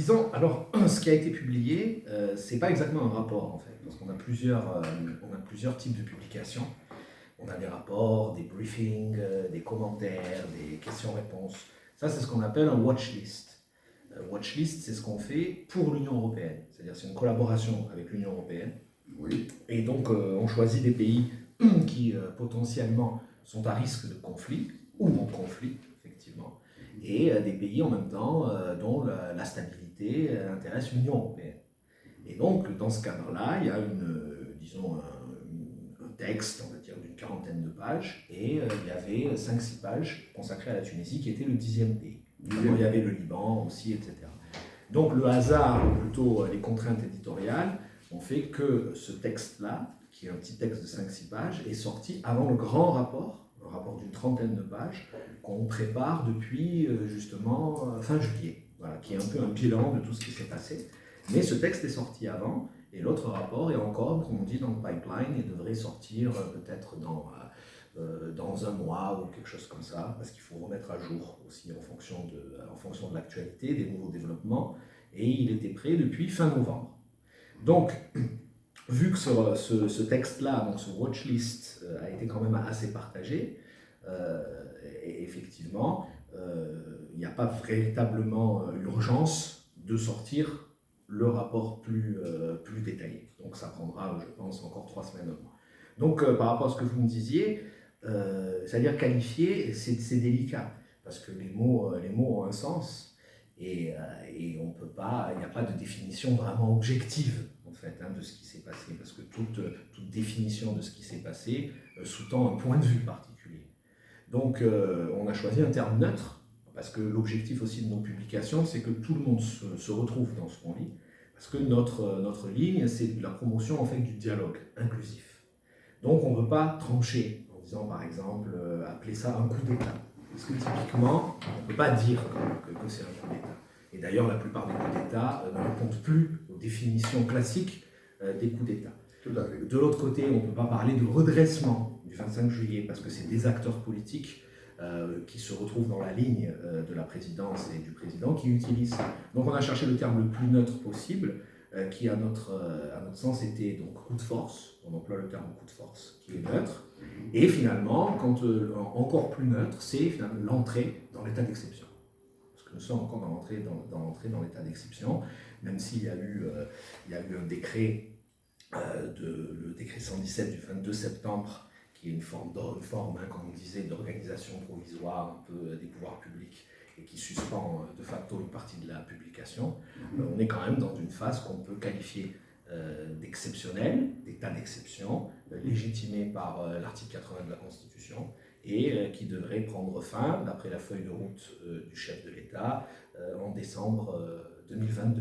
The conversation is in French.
disons, alors, ce qui a été publié, c'est pas exactement un rapport, en fait, parce qu'on a plusieurs types de publications. On a des rapports, des briefings, des commentaires, des questions-réponses. Ça, c'est ce qu'on appelle un watch list. Watch list, c'est ce qu'on fait pour l'Union européenne. C'est-à-dire, c'est une collaboration avec l'Union européenne. Oui. Et donc, on choisit des pays qui potentiellement sont à risque de conflit, ou en conflit, effectivement, et des pays en même temps dont la stabilité intéresse l'Union européenne. Et donc, dans ce cadre-là, il y a disons, un texte, on va dire, d'une 40aine de pages, et il y avait 5-6 pages consacrées à la Tunisie, qui était le 10e pays. Il y avait le Liban aussi, etc. Donc, le hasard, ou plutôt les contraintes éditoriales, ont fait que ce texte-là, qui est un petit texte de 5-6 pages, est sorti avant le grand rapport, un rapport d'une 30aine de pages, qu'on prépare depuis justement fin juillet, voilà, qui est un peu un bilan de tout ce qui s'est passé. Mais ce texte est sorti avant, et l'autre rapport est encore, comme on dit, dans le pipeline, et devrait sortir peut-être dans un mois ou quelque chose comme ça, parce qu'il faut remettre à jour aussi en fonction de l'actualité, des nouveaux développements, et il était prêt depuis fin novembre. Donc, vu que ce texte-là, donc ce watchlist, a été quand même assez partagé, et effectivement, il n'y a pas véritablement urgence de sortir le rapport plus détaillé. Donc ça prendra, je pense, encore 3 semaines. Donc par rapport à ce que vous me disiez, c'est-à-dire qualifier, c'est délicat, parce que les mots ont un sens, et on peut pas, il n'y a pas de définition vraiment objective, en fait, de ce qui s'est passé, parce que toute définition de ce qui s'est passé sous-tend un point de vue particulier. Donc on a choisi un terme neutre, parce que l'objectif aussi de nos publications, c'est que tout le monde se retrouve dans ce qu'on lit, parce que notre ligne, c'est la promotion en fait du dialogue inclusif. Donc on ne veut pas trancher, en disant par exemple, appeler ça un coup d'État. Parce que typiquement, on ne peut pas dire que c'est un coup d'État. Et d'ailleurs, la plupart des coups d'État ne répondent plus aux définitions classiques des coups d'État. De l'autre côté, on ne peut pas parler de redressement du 25 juillet, parce que c'est des acteurs politiques qui se retrouvent dans la ligne de la présidence et du président qui utilisent ça. Donc on a cherché le terme le plus neutre possible, qui à notre sens était donc coup de force, on emploie le terme coup de force, qui est neutre, et finalement, encore plus neutre, c'est finalement l'entrée dans l'état d'exception. Parce que nous sommes encore dans l'entrée dans l'état d'exception, même s'il y a eu un décret, le décret 117 du 22 septembre, qui est une forme, comme on disait, d'organisation provisoire un peu des pouvoirs publics, et qui suspend de facto une partie de la publication. On est quand même dans une phase qu'on peut qualifier d'exceptionnelle, d'état d'exception, légitimé par l'article 80 de la Constitution, et qui devrait prendre fin, d'après la feuille de route du chef de l'État, en décembre 2022.